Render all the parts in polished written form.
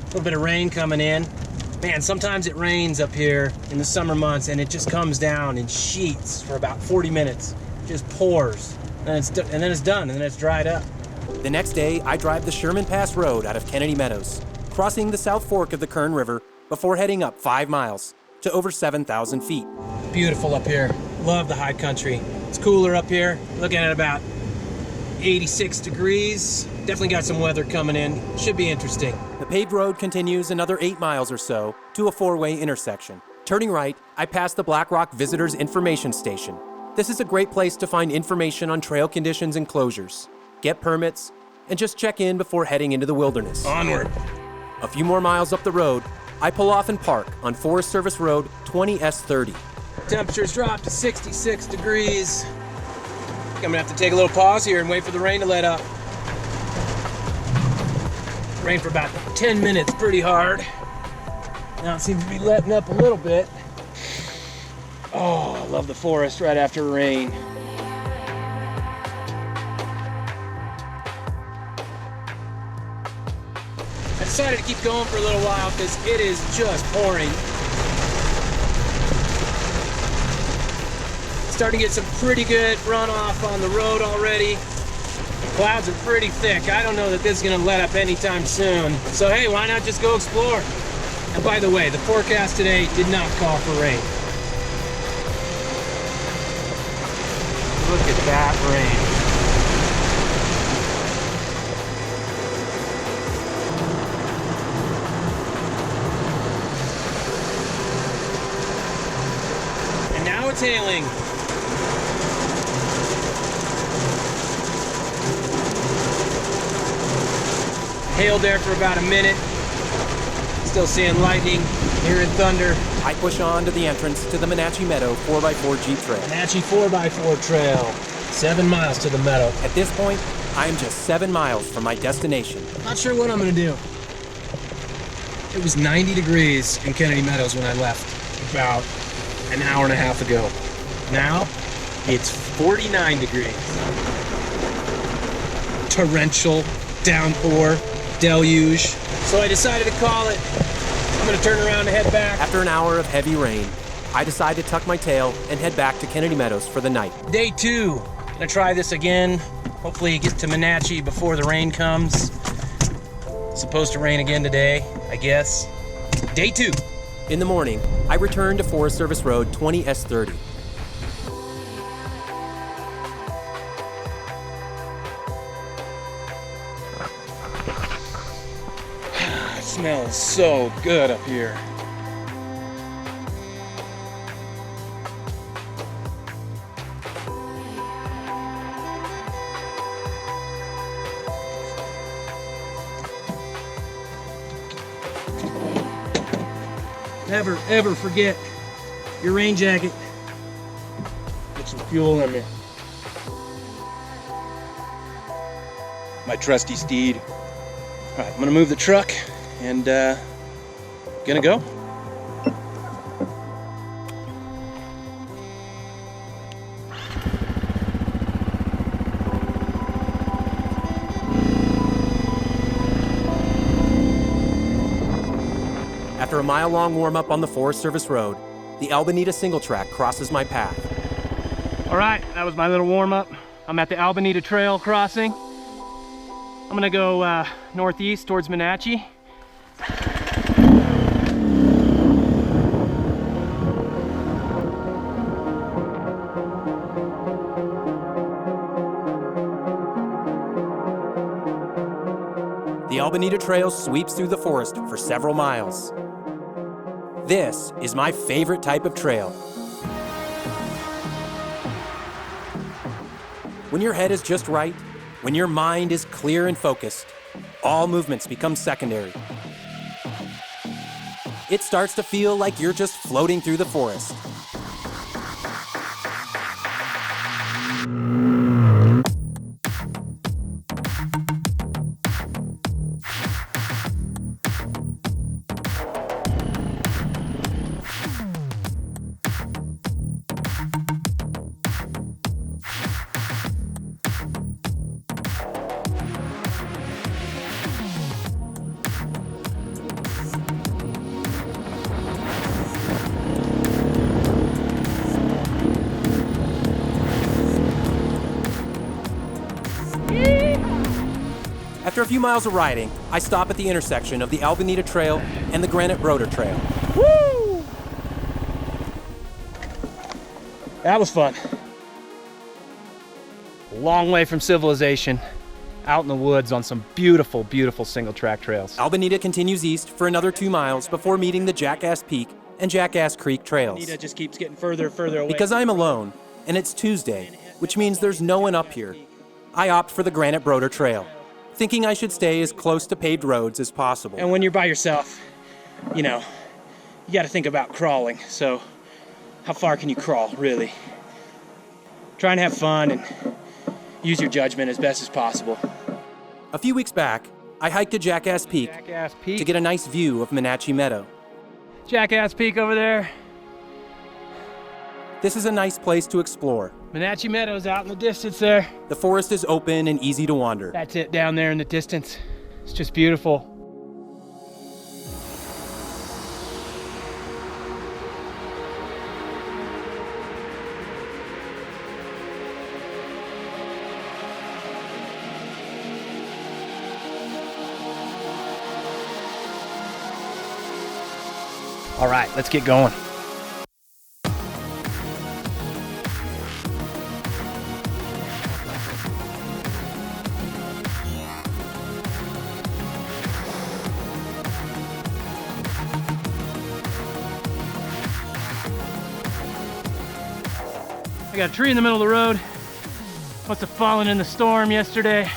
little bit of rain coming in. Man, sometimes it rains up here in the summer months and it just comes down in sheets for about 40 minutes. Just pours. And then it's done, and then it's dried up. The next day, I drive the Sherman Pass Road out of Kennedy Meadows, crossing the South Fork of the Kern River before heading up 5 miles to over 7,000 feet. Beautiful up here. Love the high country. It's cooler up here. Looking at about 86 degrees. Definitely got some weather coming in. Should be interesting. The paved road continues another 8 miles or so to a 4-way intersection. Turning right, I pass the Blackrock Visitors Information Station. This is a great place to find information on trail conditions and closures, get permits, and just check in before heading into the wilderness. Onward. A few more miles up the road, I pull off and park on Forest Service Road 20S30. Temperatures dropped to 66 degrees. I'm gonna have to take a little pause here and wait for the rain to let up. Rained for about 10 minutes pretty hard. Now it seems to be letting up a little bit. Oh, I love the forest right after rain. I decided to keep going for a little while because it is just pouring. Starting to get some pretty good runoff on the road already. The clouds are pretty thick. I don't know that this is gonna let up anytime soon. So hey, why not just go explore? And by the way, the forecast today did not call for rain. Look at that rain. And now it's hailing. Hailed there for about a minute. Still seeing lightning, hearing thunder. I push on to the entrance to the Monache Meadow 4x4 Jeep Trail. Monache 4x4 trail, 7 miles to the meadow. At this point, I am just 7 miles from my destination. Not sure what I'm gonna do. It was 90 degrees in Kennedy Meadows when I left about an hour and a half ago. Now, it's 49 degrees. Torrential, downpour, deluge. So I decided to call it. I'm gonna turn around and head back. After an hour of heavy rain, I decide to tuck my tail and head back to Kennedy Meadows for the night. Day 2. Gonna try this again. Hopefully get to Monache before the rain comes. It's supposed to rain again today, I guess. Day 2. In the morning, I return to Forest Service Road 20S30. It smells so good up here. Never, ever forget your rain jacket. Get some fuel in there. My trusty steed. All right, I'm gonna move the truck and gonna go. After a mile-long warm-up on the Forest Service Road, the Bonita single track crosses my path. All right, that was my little warm-up. I'm at the Bonita Trail crossing. I'm gonna go northeast towards Monache. The Bonita Trail sweeps through the forest for several miles. This is my favorite type of trail. When your head is just right, when your mind is clear and focused, all movements become secondary. It starts to feel like you're just floating through the forest. After a few miles of riding, I stop at the intersection of the Bonita Trail and the Granite Broder Trail. Woo! That was fun. Long way from civilization, out in the woods on some beautiful, beautiful single track trails. Bonita continues east for another 2 miles before meeting the Jackass Peak and Jackass Creek trails. Bonita just keeps getting further and further away. Because I'm alone, and it's Tuesday, which means there's no one up here, I opt for the Granite Broder Trail, thinking I should stay as close to paved roads as possible. And when you're by yourself, you know, you got to think about crawling. So how far can you crawl, really? Try and have fun and use your judgment as best as possible. A few weeks back, I hiked to Jackass Peak to get a nice view of Monache Meadow. Jackass Peak over there. This is a nice place to explore. Monache Meadows out in the distance there. The forest is open and easy to wander. That's it down there in the distance. It's just beautiful. All right, let's get going. I got a tree in the middle of the road. Must have fallen in the storm yesterday.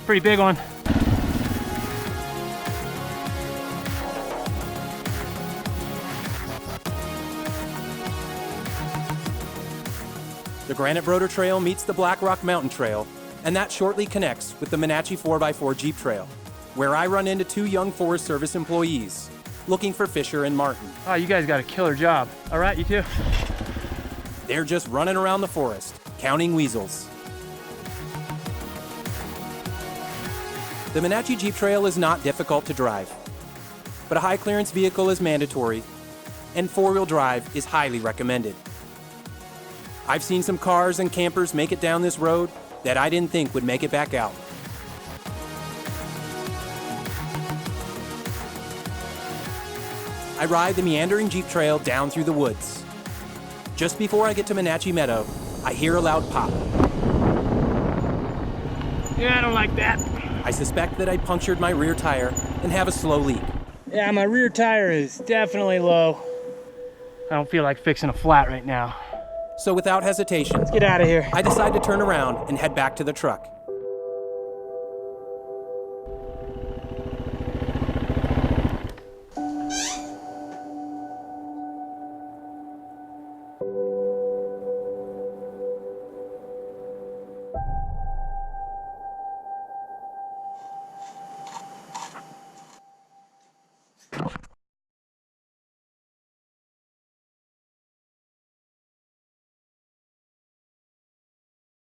Pretty big one. The Granite Broder Trail meets the Blackrock Mountain Trail, and that shortly connects with the Monache 4x4 Jeep Trail, where I run into 2 young Forest Service employees looking for Fisher and Martin. Oh, you guys got a killer job. All right, you too. They're just running around the forest, counting weasels. The Monache Jeep Trail is not difficult to drive, but a high clearance vehicle is mandatory, and 4-wheel drive is highly recommended. I've seen some cars and campers make it down this road that I didn't think would make it back out. I ride the meandering Jeep Trail down through the woods. Just before I get to Monache Meadow, I hear a loud pop. Yeah, I don't like that. I suspect that I punctured my rear tire and have a slow leak. Yeah, my rear tire is definitely low. I don't feel like fixing a flat right now. So without hesitation, Let's get out of here. I decide to turn around and head back to the truck.